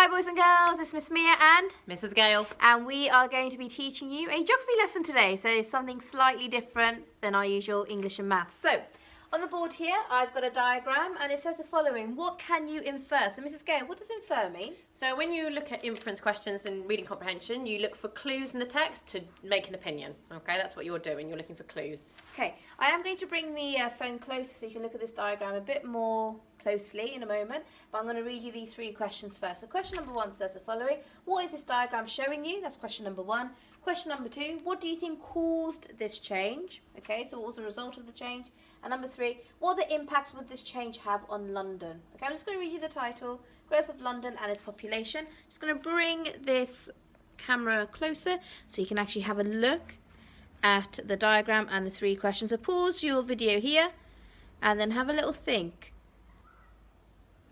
Hi boys and girls, it's Miss Mia and Mrs. Gale. And we are going to be teaching you a geography lesson today. So something slightly different than our usual English and maths. So on the board here, I've got a diagram and it says the following. What can you infer? So Mrs. Gale, what does infer mean? So when you look at inference questions and reading comprehension, you look for clues in the text to make an opinion. Okay, that's what you're doing. You're looking for clues. Okay, I am going to bring the phone closer so you can look at this diagram a bit more closely in a moment, but I'm going to read you these three questions first. So question number one says the following. What is this diagram showing you? That's question number one. Question number two, what do you think caused this change? Okay, so what was the result of the change? And number three, what other impacts would this change have on London? Okay, I'm just going to read you the title, Growth of London and its Population. Just going to bring this camera closer so you can actually have a look at the diagram and the three questions. So pause your video here and then have a little think.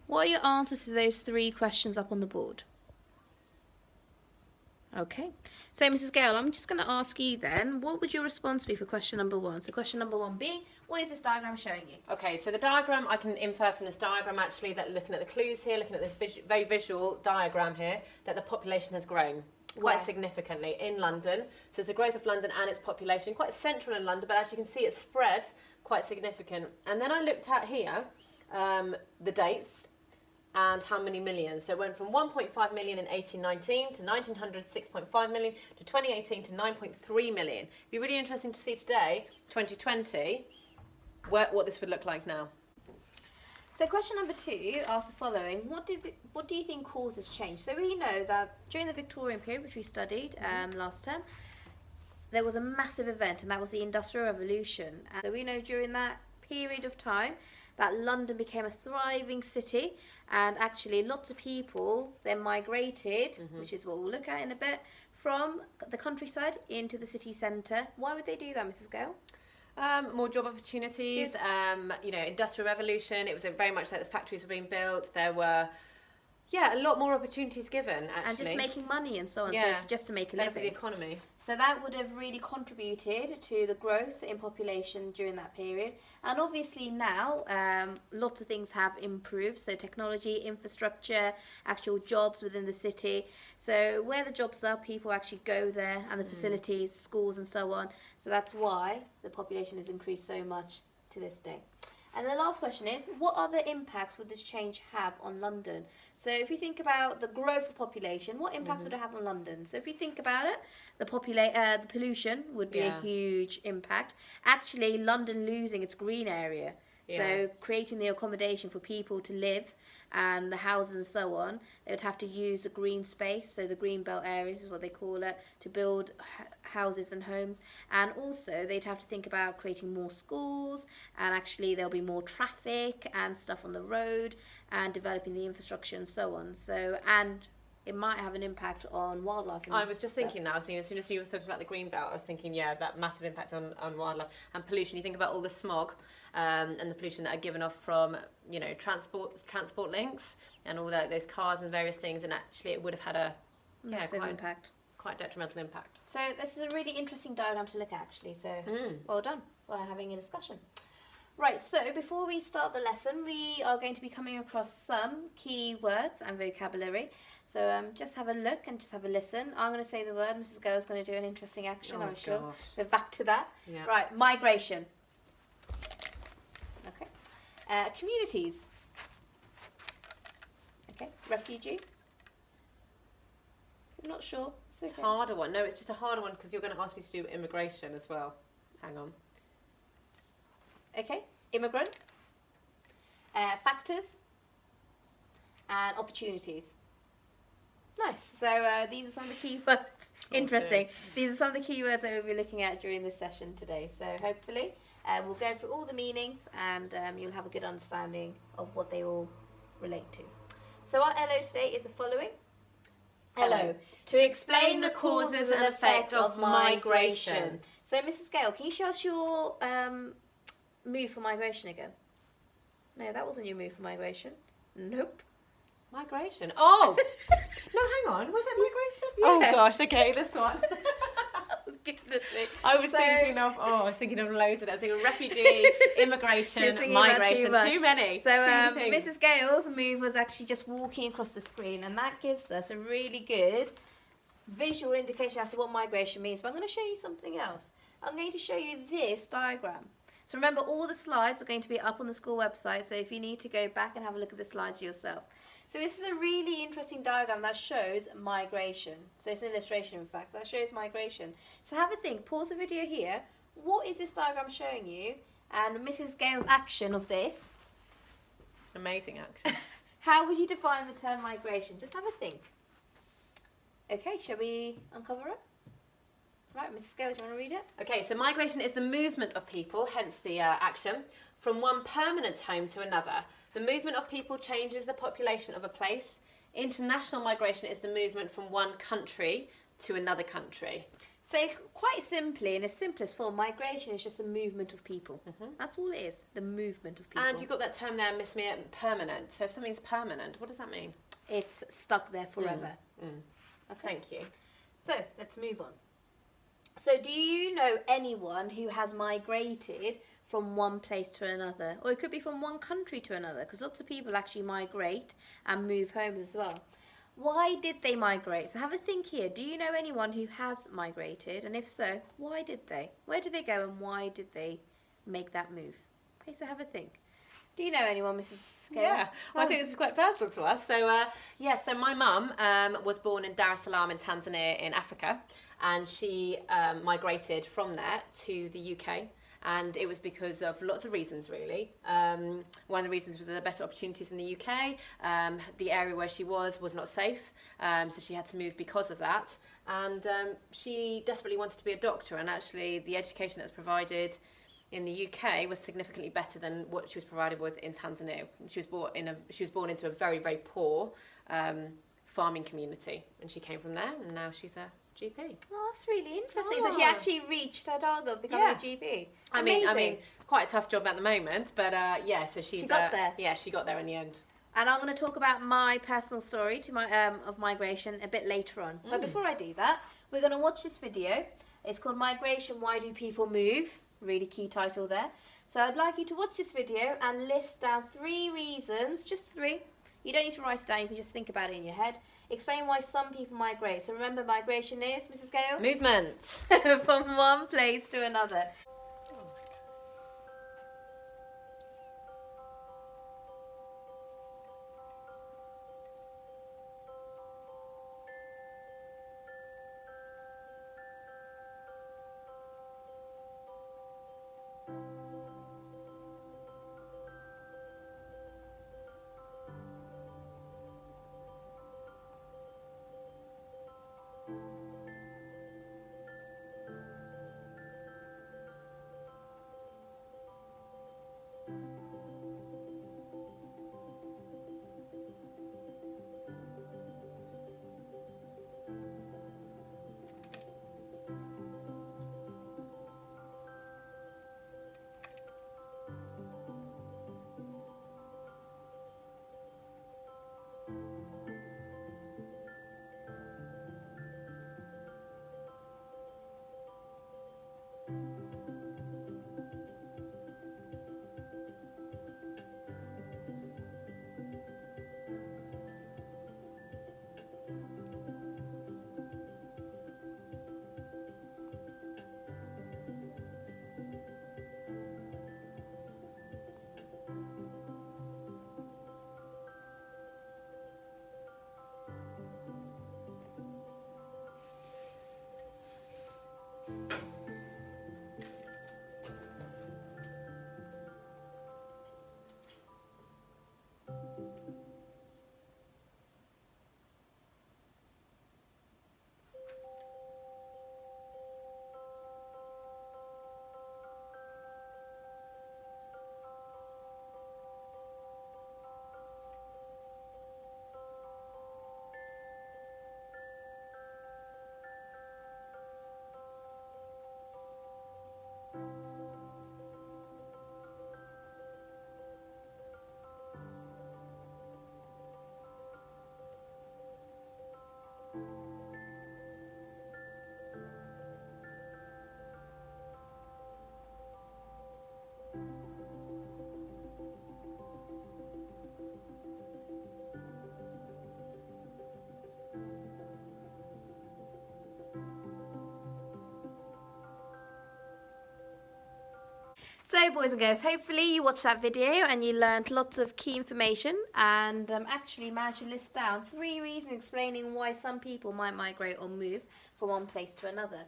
What are your answers to those three questions up on the board? Okay, so Mrs. Gale, I'm just going to ask you then, what would your response be for question number one? So question number one being, what is this diagram showing you? Okay, so the diagram, I can infer from this diagram actually that looking at the clues here, looking at this very visual diagram here, that the population has grown quite significantly in London. So it's the growth of London and its population, quite central in London, but as you can see it's spread quite significant. And then I looked at here the dates and how many millions. So it went from 1.5 million in 1819 to 1900, 6.5 million to 2018 to 9.3 million. It'd be really interesting to see today, 2020, what this would look like now. So question number two asks the following. What do you think caused this change? So we know that during the Victorian period, which we studied last term, there was a massive event, and that was the Industrial Revolution. And so we know during that period of time that London became a thriving city, and actually lots of people then migrated, which is what we'll look at in a bit, from the countryside into the city centre. Why would they do that, Mrs. Gale? More job opportunities, Industrial Revolution, it was very much like the factories were being built, there were a lot more opportunities given actually. And just making money and so on, so it's just to make a living. For the economy. So that would have really contributed to the growth in population during that period. And obviously now, lots of things have improved. So technology, infrastructure, actual jobs within the city. So where the jobs are, people actually go there, and the facilities, schools and so on. So that's why the population has increased so much to this day. And the last question is, what other impacts would this change have on London? So if you think about the growth of population, what impacts would it have on London? So if you think about it, the pollution would be a huge impact. Actually, London losing its green area. So creating the accommodation for people to live and the houses and so on, they would have to use the green space, so the green belt areas is what they call it, to build houses and homes. And also they'd have to think about creating more schools, and actually there'll be more traffic and stuff on the road and developing the infrastructure and so on. So, and it might have an impact on wildlife. I was just thinking now, as soon as you were talking about the green belt, I was thinking, that massive impact on wildlife and pollution. You think about all the smog and the pollution that are given off from, transport links and all those cars and various things, and actually it would have had a massive impact. Quite detrimental impact. So this is a really interesting diagram to look at actually, so well done for having a discussion. Right, so before we start the lesson, we are going to be coming across some key words and vocabulary. So just have a look and just have a listen. I'm going to say the word, Mrs. Girl's going to do an interesting action, I'm sure. We're back to that. Yeah. Right, migration. Okay. Communities. Okay, refugee. I'm not sure. It's a harder one. No, it's just a harder one because you're going to ask me to do immigration as well. Hang on. Okay, immigrant, factors, and opportunities. Nice. So these are some of the key words. Interesting. These are some of the key words that we'll be looking at during this session today. So hopefully we'll go through all the meanings, and you'll have a good understanding of what they all relate to. So our ELLO today is the following. ELLO, to explain the causes and effect of migration. So Mrs. Gale, can you show us your move for migration again? No, that wasn't your move for migration. Nope. Migration. Oh! No, hang on. Was it migration? Yeah. Oh gosh, okay, this one. I was thinking of loads of that. I was thinking refugee, immigration, migration. Too many. So Too many things. Mrs. Gale's move was actually just walking across the screen, and that gives us a really good visual indication as to what migration means. But I'm going to show you something else. I'm going to show you this diagram. So remember, all the slides are going to be up on the school website, so if you need to go back and have a look at the slides yourself. So this is a really interesting diagram that shows migration. So it's an illustration, in fact, that shows migration. So have a think, pause the video here. What is this diagram showing you? And Mrs. Gale's action of this. Amazing action. How would you define the term migration? Just have a think. Okay, shall we uncover it? Right, Mrs. Gale, do you want to read it? Okay, so migration is the movement of people, hence the action, from one permanent home to another. The movement of people changes the population of a place. International migration is the movement from one country to another country. So quite simply, in its simplest form, migration is just a movement of people. That's all it is, the movement of people. And you've got that term there, Miss Mia, permanent. So if something's permanent, what does that mean? It's stuck there forever. Okay. Thank you. So let's move on. So do you know anyone who has migrated from one place to another? Or it could be from one country to another, because lots of people actually migrate and move homes as well. Why did they migrate? So have a think here. Do you know anyone who has migrated? And if so, why did they? Where did they go and why did they make that move? Okay, so have a think. Do you know anyone, Mrs. Gale? Yeah, well, I think this is quite personal to us. So, so my mum was born in Dar es Salaam in Tanzania in Africa, and she migrated from there to the UK. And it was because of lots of reasons, really. One of the reasons was there were better opportunities in the UK. The area where she was not safe, so she had to move because of that. And she desperately wanted to be a doctor, and actually the education that was provided in the UK was significantly better than what she was provided with in Tanzania. She was born into a very, very poor farming community, and she came from there, and now she's a GP. Oh, that's really interesting. So she actually reached her target of becoming a GP. I mean, quite a tough job at the moment, but so she got there. Yeah, she got there in the end. And I'm going to talk about my personal story of migration a bit later on. But before I do that, we're going to watch this video. It's called Migration, Why Do People Move? Really key title there. So I'd like you to watch this video and list down 3 reasons, just 3. You don't need to write it down, you can just think about it in your head. Explain why some people migrate. So remember, migration is, Mrs. Gale? Movement. From one place to another. So, boys and girls, hopefully you watched that video and you learned lots of key information and actually managed to list down 3 reasons explaining why some people might migrate or move from one place to another.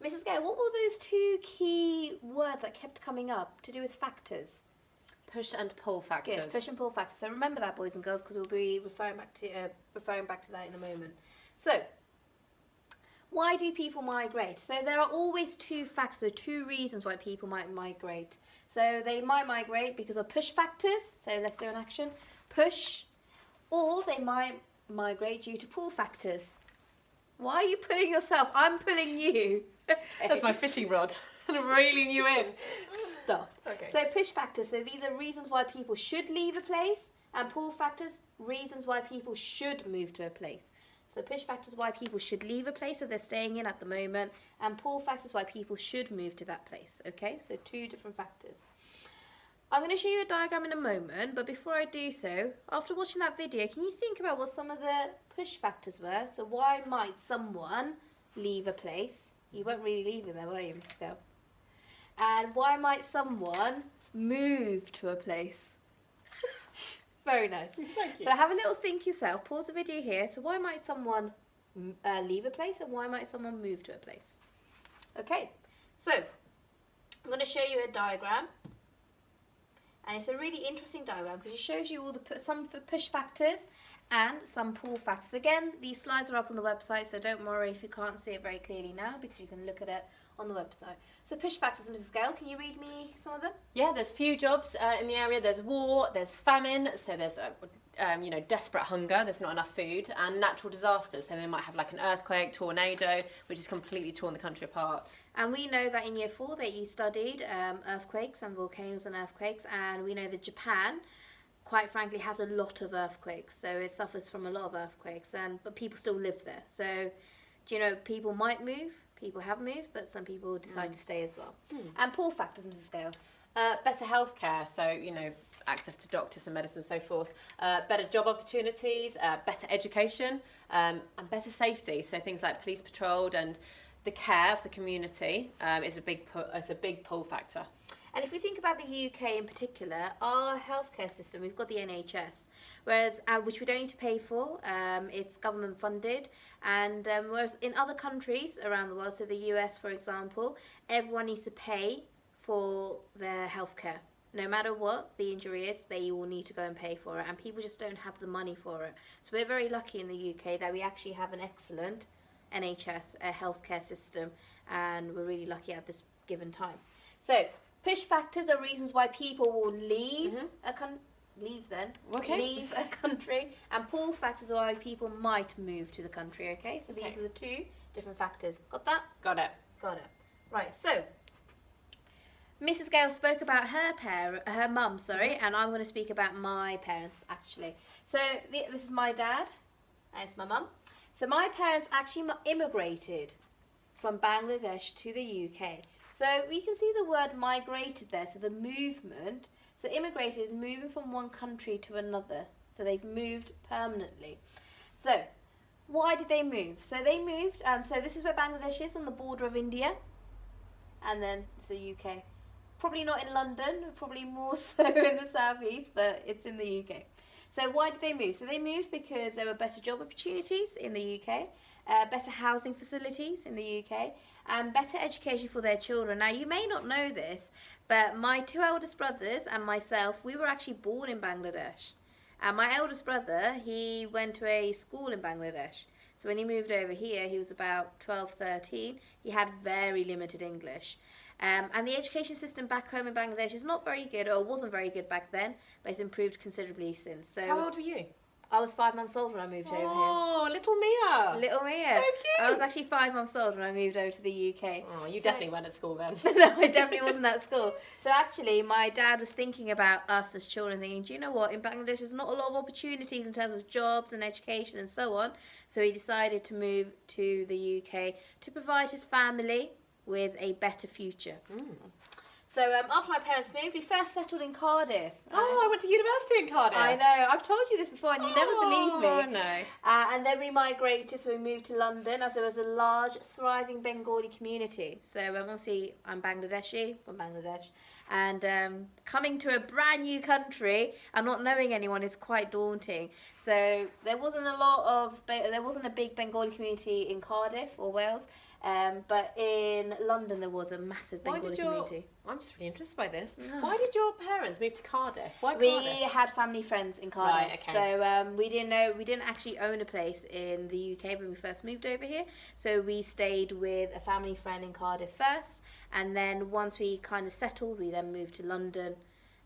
Mrs. Gale, what were those 2 key words that kept coming up to do with factors? Push and pull factors. Good, push and pull factors. So remember that, boys and girls, because we'll be referring back to that in a moment. So, why do people migrate? So there are always 2 factors, so 2 reasons why people might migrate. So they might migrate because of push factors, so let's do an action, push, or they might migrate due to pull factors. Why are you pulling yourself? I'm pulling you. Okay. That's my fishing rod. I'm reeling you in. Stop. Okay. So push factors, so these are reasons why people should leave a place, and pull factors, reasons why people should move to a place. So push factors why people should leave a place that they're staying in at the moment, and pull factors why people should move to that place. Okay, so 2 different factors. I'm going to show you a diagram in a moment, but before I do so, after watching that video, can you think about what some of the push factors were? So why might someone leave a place? You weren't really leaving there, were you, Miss Gale? And why might someone move to a place? Very nice. Thank you. So have a little think yourself. Pause the video here. So why might someone leave a place and why might someone move to a place? Okay, so I'm going to show you a diagram. And it's a really interesting diagram because it shows you all the some push factors and some pull factors. Again, these slides are up on the website, so don't worry if you can't see it very clearly now because you can look at it on the website. So push factors, Mrs. Gale, can you read me some of them? Yeah, there's few jobs in the area. There's war, there's famine, so there's desperate hunger, there's not enough food, and natural disasters. So they might have like an earthquake, tornado, which has completely torn the country apart. And we know that in year 4 that you studied earthquakes and volcanoes and earthquakes, and we know that Japan, quite frankly, has a lot of earthquakes. So it suffers from a lot of earthquakes, but people still live there. So, do you know, people might move, people have moved, but some people decide to stay as well. And pull factors, Mrs. Gale. Better healthcare, so, access to doctors and medicine and so forth. Better job opportunities, better education, and better safety. So things like police patrolled and the care of the community is a big pull factor. And if we think about the UK in particular, our healthcare system, we've got the NHS, whereas which we don't need to pay for. It's government funded, and whereas in other countries around the world, so the US, for example, everyone needs to pay for their healthcare. No matter what the injury is, they will need to go and pay for it, and people just don't have the money for it. So we're very lucky in the UK that we actually have an excellent NHS, a healthcare system, and we're really lucky at this given time. So push factors are reasons why people will leave leave a country, and pull factors are why people might move to the country. Okay, so these are the 2 different factors. Got that? Got it. Got it. Right. So Mrs. Gale spoke about her mum, and I'm going to speak about my parents actually. So this is my dad, and it's my mum. So my parents actually immigrated from Bangladesh to the UK. So we can see the word migrated there, so the movement. So immigrated is moving from one country to another. So they've moved permanently. So why did they move? So they moved, and so this is where Bangladesh is on the border of India. And then it's the UK. Probably not in London, probably more so in the southeast, but it's in the UK. So why did they move? So they moved because there were better job opportunities in the UK, better housing facilities in the UK, and better education for their children. Now, you may not know this, but my 2 eldest brothers and myself, we were actually born in Bangladesh. And my eldest brother, he went to a school in Bangladesh. So when he moved over here, he was about 12, 13. He had very limited English. And the education system back home in Bangladesh is not very good, or wasn't very good back then, but it's improved considerably since. So how old were you? I was 5 months old when I moved over here. Oh, little Mia. Little Mia. So cute. I was actually 5 months old when I moved over to the UK. Oh, you definitely weren't at school then. No, I definitely wasn't at school. So actually, my dad was thinking about us as children, thinking, do you know what? In Bangladesh, there's not a lot of opportunities in terms of jobs and education and so on. So he decided to move to the UK to provide his family with a better future. So after my parents moved, we first settled in Cardiff. Oh, I went to university in Cardiff. I know. I've told you this before, and you never believe me. Oh no. And then we migrated, so we moved to London, as there was a large, thriving Bengali community. So obviously, I'm Bangladeshi, from Bangladesh, and coming to a brand new country and not knowing anyone is quite daunting. So there wasn't a big Bengali community in Cardiff or Wales. But in London there was a massive Bengali community. I'm just really interested by this. Yeah. Why did your parents move to Cardiff? Why We Cardiff? had family friends in Cardiff, Right, okay. so we didn't actually own a place in the UK when we first moved over here. So we stayed with a family friend in Cardiff first, and then once we kind of settled, we then moved to London,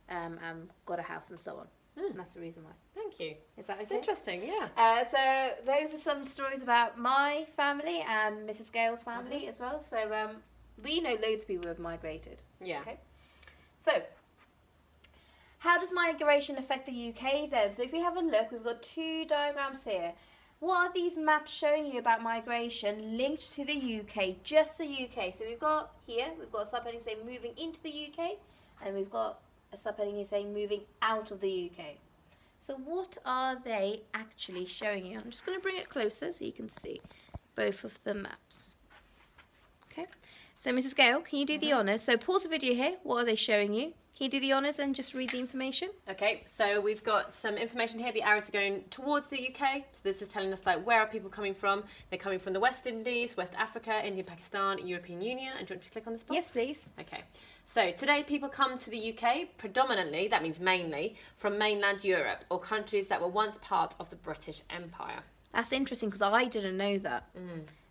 and got a house and so on. And that's the reason why. Thank you. Is that okay? It's interesting, yeah. So those are some stories about my family and Mrs. Gale's family as well. So we know loads of people who have migrated. Yeah. Okay. So how does migration affect the UK then? So if we have a look, we've got two diagrams here. What are these maps showing you about migration linked to the UK, just the UK? So we've got a subheading saying moving into the UK, and we've got a subheading here saying moving out of the UK. So what are they actually showing you? I'm just going to bring it closer so you can see both of the maps. Okay. So Mrs. Gale, can you do the honours? So pause the video here. What are they showing you? Can you do the honours and just read the information? Okay, so we've got some information here. The arrows are going towards the UK. So this is telling us like where are people coming from? They're coming from the West Indies, West Africa, India, Pakistan, European Union. And do you want me to click on this box? Yes, please. Okay. So today people come to the UK predominantly, that means mainly, from mainland Europe or countries that were once part of the British Empire. That's interesting because I didn't know that.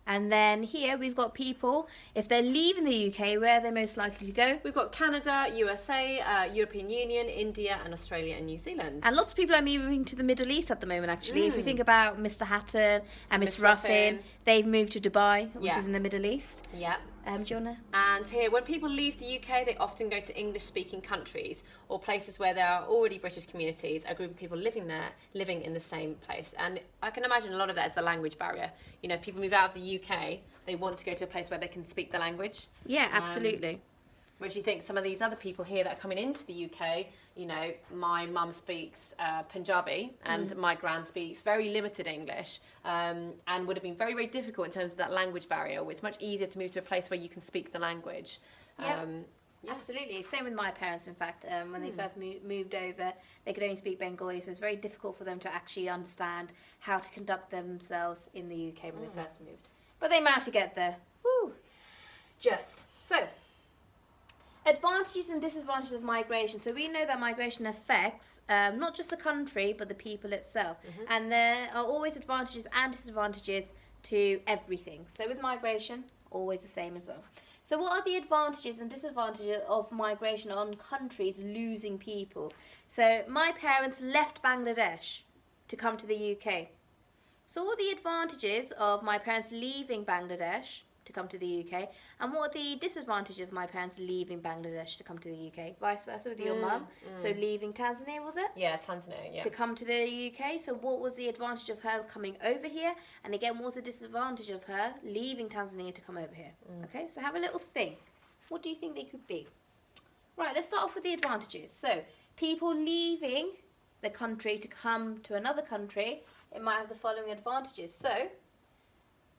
And then here we've got people, if they're leaving the UK, where are they most likely to go? We've got Canada, USA, European Union, India and Australia and New Zealand. And lots of people are moving to the Middle East at the moment, actually. If we think about Mr. Hatton and Miss Ruffin, they've moved to Dubai, which is in the Middle East. Yeah. Do you want to? And here, when people leave the UK, they often go to English-speaking countries or places where there are already British communities, a group of people living there, living in the same place. And I can imagine a lot of that is the language barrier. You know, if people move out of the UK, they want to go to a place where they can speak the language. Yeah, absolutely. Whereas you think some of these other people here that are coming into the UK, you know, my mum speaks Punjabi and my gran speaks very limited English, and would have been very, very difficult in terms of that language barrier. It's much easier to move to a place where you can speak the language. Yeah. Absolutely. Same with my parents, in fact. When they first moved over, they could only speak Bengali, so it was very difficult for them to actually understand how to conduct themselves in the UK when they first moved. But they managed to get there. Woo! Just. So, advantages and disadvantages of migration. So we know that migration affects not just the country, but the people itself. And there are always advantages and disadvantages to everything. So with migration, always the same as well. So what are the advantages and disadvantages of migration on countries losing people? So my parents left Bangladesh to come to the UK. So what are the advantages of my parents leaving Bangladesh to come to the UK, and what are the disadvantages of my parents leaving Bangladesh to come to the UK? Vice versa with your mum. So leaving Tanzania, was it? Yeah, Tanzania, yeah. To come to the UK. So what was the advantage of her coming over here? And again, what was the disadvantage of her leaving Tanzania to come over here? Okay, so have a little think. What do you think they could be? Right, let's start off with the advantages. So people leaving the country to come to another country, it might have the following advantages. So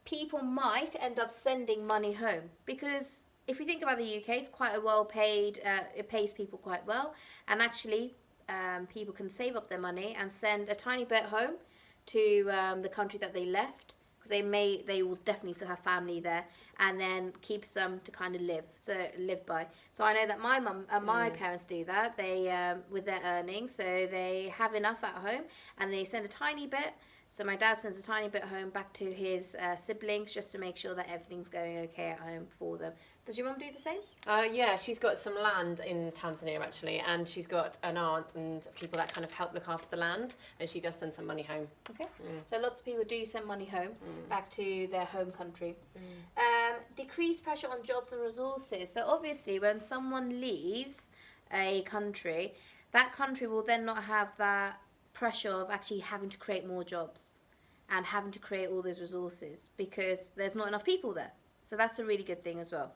people might end up sending money home, because if we think about the UK, it's quite a well paid, it pays people quite well, and actually people can save up their money and send a tiny bit home to the country that they left, because they will definitely still have family there, and then keep some to kind of live by. So I know that my mum, my parents do that. They with their earnings, so they have enough at home, and they send a tiny bit. So my dad sends a tiny bit home back to his siblings, just to make sure that everything's going okay at home for them. Does your mum do the same? Yeah, she's got some land in Tanzania actually, and she's got an aunt and people that kind of help look after the land, and she does send some money home. Okay. So lots of people do send money home back to their home country. Decreased pressure on jobs and resources. So obviously when someone leaves a country, that country will then not have that pressure of actually having to create more jobs and having to create all those resources, because there's not enough people there. So that's a really good thing as well.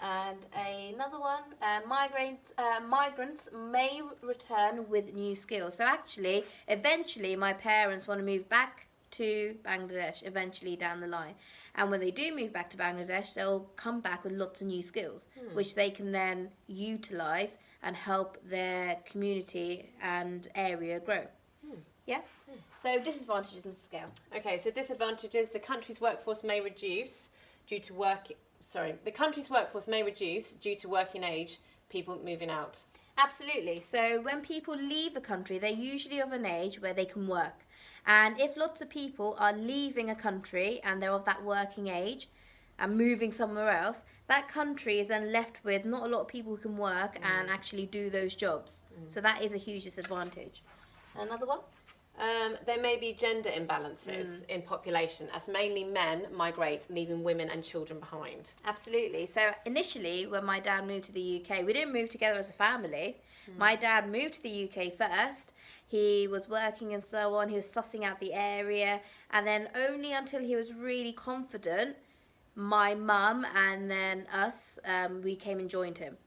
And another one, migrants may return with new skills. So actually, eventually, my parents want to move back to Bangladesh eventually down the line. And when they do move back to Bangladesh, they'll come back with lots of new skills, which they can then utilize and help their community and area grow. Yeah? So disadvantages, Mrs. Gale. Okay, so disadvantages, the country's workforce may reduce due to the country's workforce may reduce due to working age, people moving out. Absolutely. So when people leave a country, they're usually of an age where they can work. And if lots of people are leaving a country and they're of that working age and moving somewhere else, that country is then left with not a lot of people who can work and actually do those jobs. So that is a huge disadvantage. Another one? There may be gender imbalances in population as mainly men migrate, leaving women and children behind. Absolutely. So initially, when my dad moved to the UK, we didn't move together as a family. My dad moved to the UK first. He was working and so on. He was sussing out the area. And then only until he was really confident, my mum and then us, we came and joined him.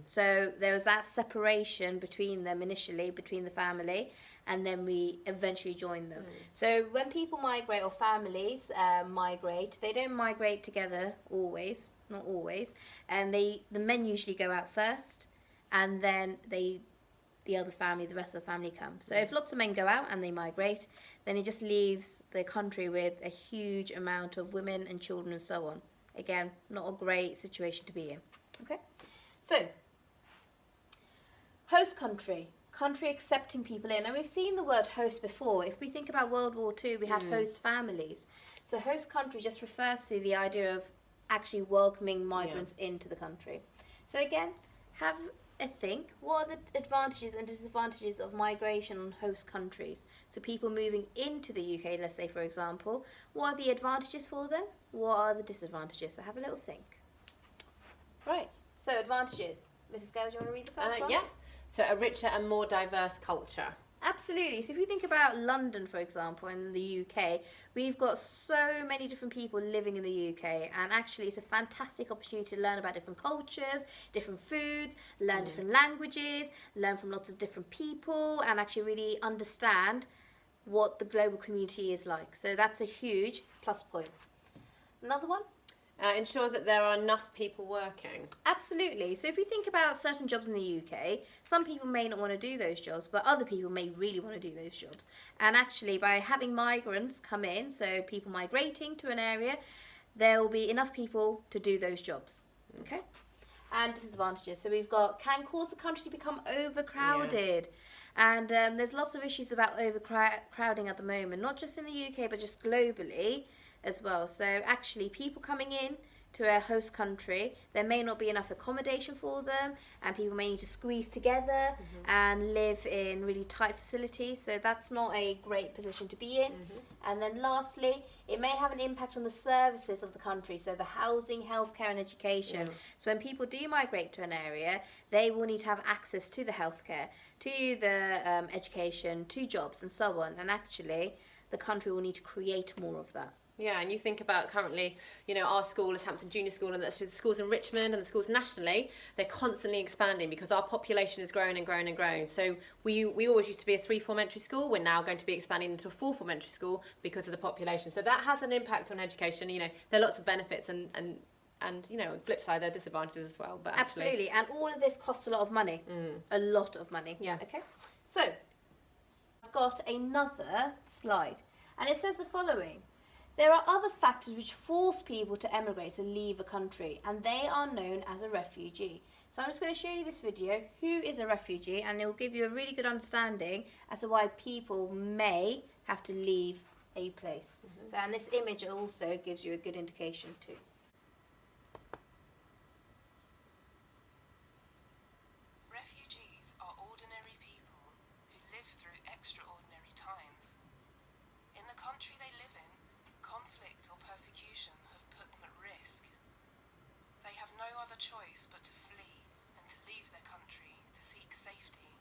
So there was that separation between them initially, between the family, and then we eventually joined them. So when people migrate or families migrate, they don't migrate together always, not always, and the men usually go out first, and then the rest of the family comes. So if lots of men go out and they migrate, then it just leaves the country with a huge amount of women and children and so on. Again, not a great situation to be in. Okay. So, host country accepting people in. And we've seen the word host before. If we think about World War II, we had host families. So host country just refers to the idea of actually welcoming migrants into the country. So again, have a think. What are the advantages and disadvantages of migration on host countries? So people moving into the UK, let's say for example, what are the advantages for them? What are the disadvantages? So have a little think. Right. So advantages. Mrs. Gale, do you want to read the first one? Yeah. So a richer and more diverse culture. Absolutely. So if you think about London, for example, in the UK, we've got so many different people living in the UK, and actually it's a fantastic opportunity to learn about different cultures, different foods, learn different languages, learn from lots of different people, and actually really understand what the global community is like. So that's a huge plus point. Another one? Ensures that there are enough people working. Absolutely. So if we think about certain jobs in the UK, some people may not want to do those jobs, but other people may really want to do those jobs. And actually, by having migrants come in, so people migrating to an area, there will be enough people to do those jobs. Okay? And disadvantages. So we've got can cause the country to become overcrowded. And there's lots of issues about overcrowding at the moment, not just in the UK, but just globally as well. So actually people coming in to a host country, there may not be enough accommodation for them, and people may need to squeeze together and live in really tight facilities, so that's not a great position to be in. And then lastly, it may have an impact on the services of the country, so the housing, healthcare and education. So when people do migrate to an area, they will need to have access to the healthcare, to the education, to jobs and so on, and actually the country will need to create more of that. Yeah, and you think about currently, our school is Hampton Junior School, and that's the schools in Richmond and the schools nationally, they're constantly expanding because our population is growing and growing and growing. So we always used to be a 3-form entry school. We're now going to be expanding into a 4-form entry school because of the population. So that has an impact on education. There are lots of benefits and on the flip side, there are disadvantages as well. But absolutely, and all of this costs a lot of money. A lot of money. Yeah. Okay. So I've got another slide, and it says the following. There are other factors which force people to emigrate, to leave a country, and they are known as a refugee. So I'm just going to show you this video, who is a refugee, and it will give you a really good understanding as to why people may have to leave a place. So, and this image also gives you a good indication too. Refugees are ordinary people who live through extraordinary times. In the country they live in, conflict or persecution have put them at risk. They have no other choice but to flee and to leave their country to seek safety.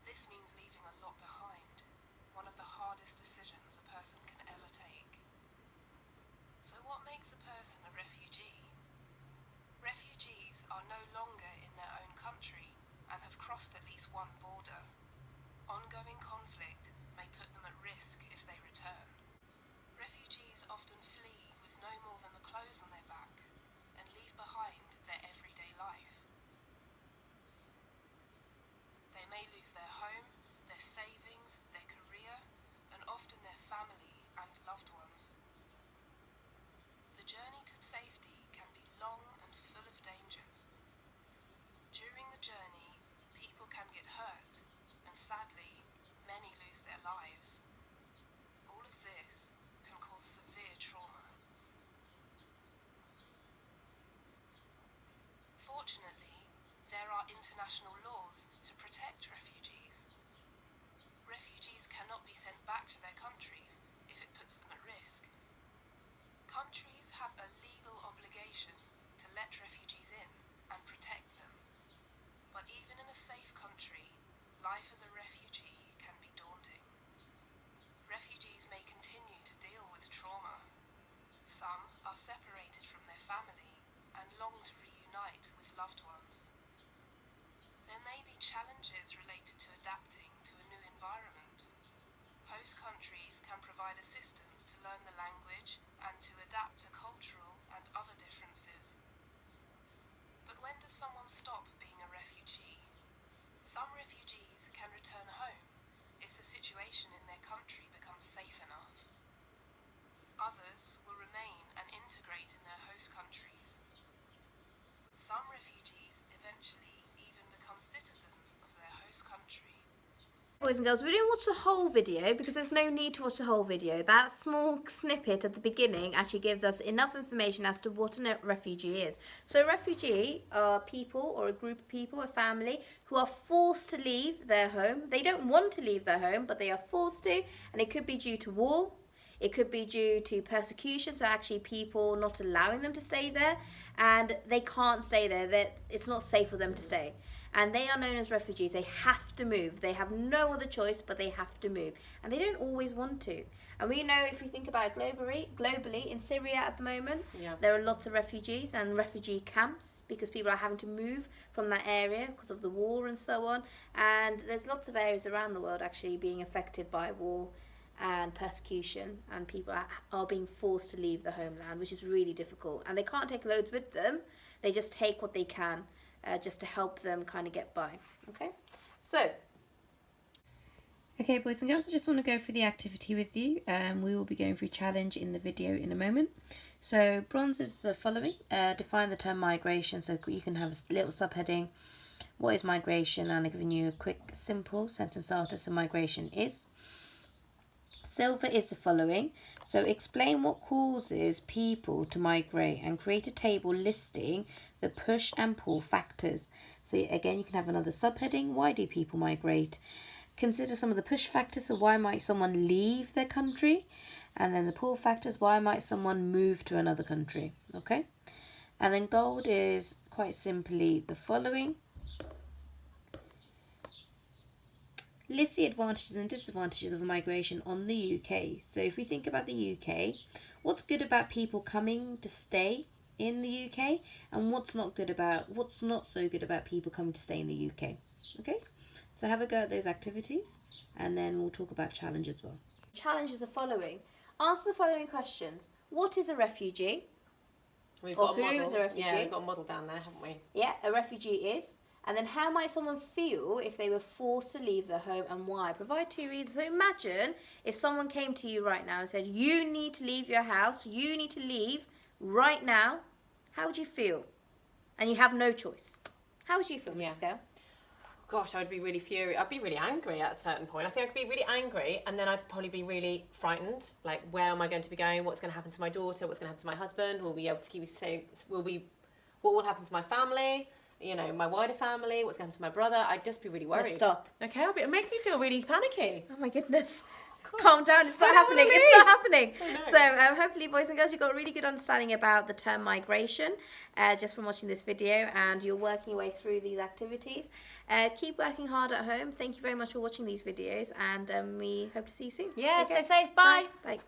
This means leaving a lot behind, one of the hardest decisions a person can ever take. So what makes a person a refugee? Refugee Unfortunately, there are international laws to protect refugees. Refugees cannot be sent back to their countries if it puts them at risk. Countries have a legal obligation to let refugees in and protect them. But even in a safe country, life as a refugee can be daunting. Refugees may continue to deal with trauma. Some are separated from their family and long to reunite with loved ones. There may be challenges related to adapting to a new environment. Host countries can provide assistance to learn the language and to adapt to cultural and other differences. But when does someone stop being a refugee? Some refugees can return home if the situation in their country becomes safe enough. Others will remain and integrate in their host countries. Some refugees eventually even become citizens of their host country. Boys and girls, we didn't watch the whole video because there's no need to watch the whole video. That small snippet at the beginning actually gives us enough information as to what a refugee is. So a refugee are people or a group of people, a family, who are forced to leave their home. They don't want to leave their home, but they are forced to, and it could be due to war. It could be due to persecution, so actually people not allowing them to stay there, and they can't stay there. It's not safe for them to stay. And they are known as refugees. They have to move. They have no other choice, but they have to move. And they don't always want to. And we know, if we think about it globally, in Syria at the moment, there are lots of refugees and refugee camps because people are having to move from that area because of the war and so on. And there's lots of areas around the world actually being affected by war and persecution, and people are being forced to leave the homeland, which is really difficult. And they can't take loads with them. They just take what they can just to help them kind of get by. Okay, so okay, boys and girls, I just want to go through the activity with you. We will be going through challenge in the video in a moment. So bronze is the following. Define the term migration, so you can have a little subheading. What is migration? And I've given you a quick simple sentence starter. So migration is. Silver is the following. So explain what causes people to migrate and create a table listing the push and pull factors. So again, you can have another subheading. Why do people migrate? Consider some of the push factors. So why might someone leave their country? And then the pull factors. Why might someone move to another country? Okay. And then gold is quite simply the following. List the advantages and disadvantages of migration on the UK. So if we think about the UK, what's good about people coming to stay in the UK, and what's not so good about people coming to stay in the UK. Okay, so have a go at those activities, and then we'll talk about challenge as well. Challenge is the following. Answer the following questions. What is a refugee? We've Or got a who model. is a refugee? Yeah, we've got a model down there, haven't we? Yeah, a refugee is. And then how might someone feel if they were forced to leave their home, and why? Provide 2 reasons. So imagine if someone came to you right now and said, you need to leave your house, you need to leave right now. How would you feel? And you have no choice. How would you feel, Mrs. Gale? Gosh, I'd be really furious. I'd be really angry at a certain point. I think I could be really angry, and then I'd probably be really frightened. Like, where am I going to be going? What's going to happen to my daughter? What's going to happen to my husband? Will we be able to keep safe? What will happen to my family? You know, my wider family, what's going to happen to my brother? I'd just be really worried. Let's stop. Okay, it makes me feel really panicky. Oh my goodness. Calm down, it's not happening. It's not happening. So hopefully, boys and girls, you've got a really good understanding about the term migration just from watching this video, and you're working your way through these activities. Keep working hard at home. Thank you very much for watching these videos, and we hope to see you soon. Yeah, stay safe. Bye. Bye.